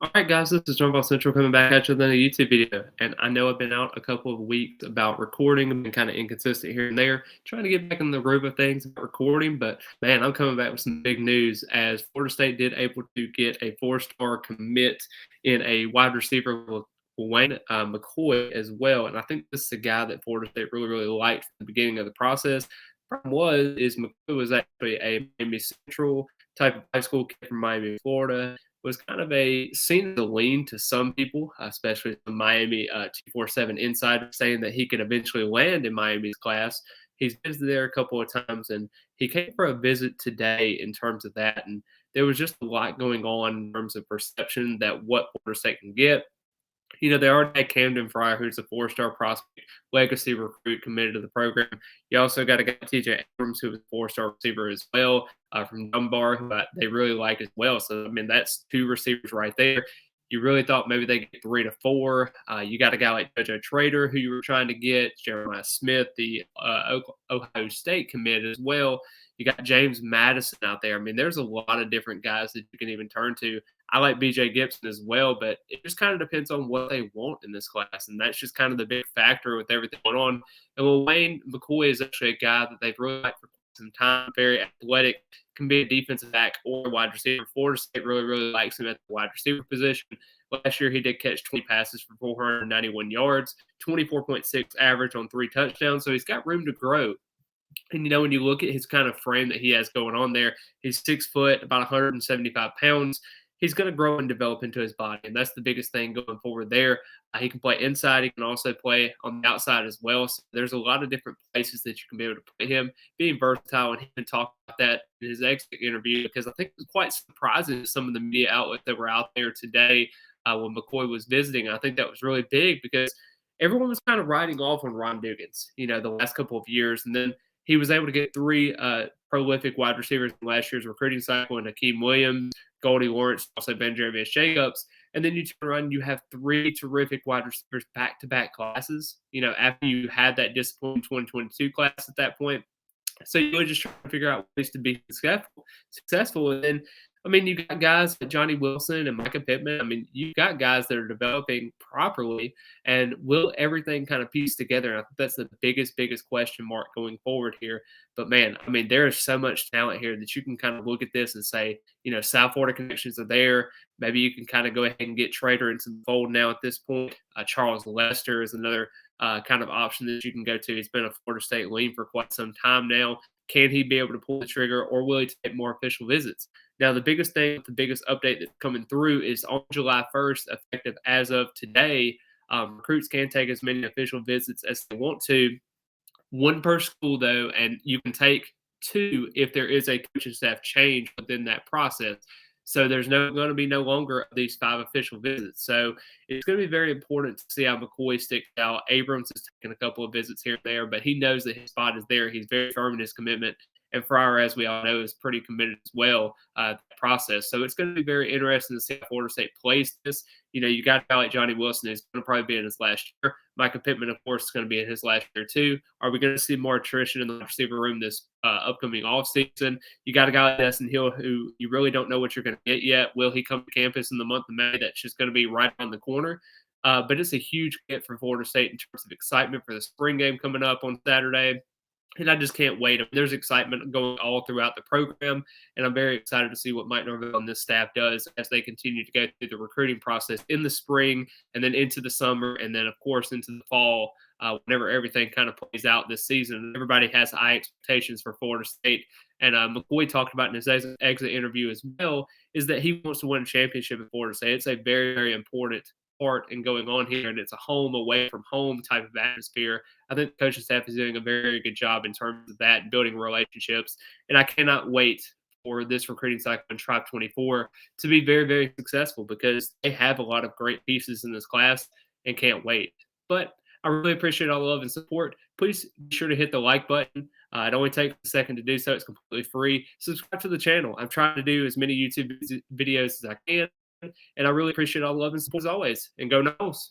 All right, guys, this is John Ball Central coming back at you with another YouTube video. And I know I've been out a couple of weeks about recording. I've been kind of inconsistent here and there, trying to get back in the groove of things about recording. But man, I'm coming back with some big news as Florida State did able to get a four-star commit in a wide receiver with Lawayne McCoy as well. And I think this is a guy that Florida State really liked from the beginning of the process. Problem is McCoy was actually a Miami Central type of high school kid from Miami, Florida, was kind of a seen as a lean to some people, especially the Miami 247 insider, saying that he could eventually land in Miami's class. He's visited there a couple of times, and he came for a visit today in terms of that. And there was just a lot going on in terms of perception that what Florida State can get. They already had Camden Fryer, who's a four-star prospect, legacy recruit committed to the program. You also got a guy, TJ Abrams, who was a four-star receiver as well from Dunbar, who they really like as well. So, I mean, that's two receivers right there. You really thought maybe they get 3 to 4. You got a guy like JoJo Trader, who you were trying to get, Jeremiah Smith, the Ohio State commit as well. You got James Madison out there. I mean, there's a lot of different guys that you can even turn to. I like BJ Gibson as well, but it just kind of depends on what they want in this class. And that's just kind of the big factor with everything going on. And Wayne McCoy is actually a guy that they've really liked for some time, very athletic, can be a defensive back or a wide receiver. Florida State really likes him at the wide receiver position. Last year, he did catch 20 passes for 491 yards, 24.6 average on 3 touchdowns. So he's got room to grow. And when you look at his kind of frame that he has going on there, he's 6 foot, about 175 pounds. He's going to grow and develop into his body, and that's the biggest thing going forward there. He can play inside. He can also play on the outside as well. So there's a lot of different places that you can be able to play him, being versatile, and he can talk about that in his exit interview because I think it was quite surprising to some of the media outlets that were out there today when McCoy was visiting. I think that was really big because everyone was kind of riding off on Ron Dugans, the last couple of years, and then he was able to get 3 prolific wide receivers in last year's recruiting cycle, and Hakeem Williams, Goldie Lawrence, also Ben Jeremiah Jacobs. And then you turn around and you have 3 terrific wide receivers back-to-back classes, after you had that disappointing 2022 class at that point. So you really just trying to figure out ways to be successful. And then, I mean, you got guys like Johnny Wilson and Micah Pittman. I mean, you got guys that are developing properly, and will everything kind of piece together? And I think that's the biggest question mark going forward here. But man, I mean, there is so much talent here that you can kind of look at this and say, South Florida connections are there. Maybe you can kind of go ahead and get Trader into the fold now at this point. Charles Lester is another kind of option that you can go to. He's been a Florida State lean for quite some time now. Can he be able to pull the trigger, or will he take more official visits? Now, the biggest thing, the biggest update that's coming through is on July 1st, effective as of today. Recruits can take as many official visits as they want to, 1 per school though, and you can take 2 if there is a coaching staff change within that process. So there's going to be no longer these 5 official visits. So it's going to be very important to see how McCoy sticks out. Abrams is taking a couple of visits here and there, but he knows that his spot is there. He's very firm in his commitment. And Fryer, as we all know, is pretty committed as well to the process. So it's going to be very interesting to see how Florida State plays this. You got a guy like Johnny Wilson who's going to probably be in his last year. Micah Pittman, of course, is going to be in his last year too. Are we going to see more attrition in the receiver room this upcoming offseason? You got a guy like Destin Hill who you really don't know what you're going to get yet. Will he come to campus in the month of May? That's just going to be right on the corner. But it's a huge get for Florida State in terms of excitement for the spring game coming up on Saturday. And I just can't wait. There's excitement going all throughout the program, and I'm very excited to see what Mike Norvell and this staff does as they continue to go through the recruiting process in the spring and then into the summer and then, of course, into the fall whenever everything kind of plays out this season. Everybody has high expectations for Florida State. And McCoy talked about in his exit interview as well is that he wants to win a championship at Florida State. It's a very important part in going on here, and it's a home away from home type of atmosphere. I think the coaching staff is doing a very good job in terms of that, building relationships, and I cannot wait for this recruiting cycle in Tribe 24 to be very successful because they have a lot of great pieces in this class and can't wait. But I really appreciate all the love and support. Please be sure to hit the like button. It only takes a second to do so. It's completely free. Subscribe to the channel. I'm trying to do as many YouTube videos as I can. And I really appreciate all the love and support as always. And go Noles.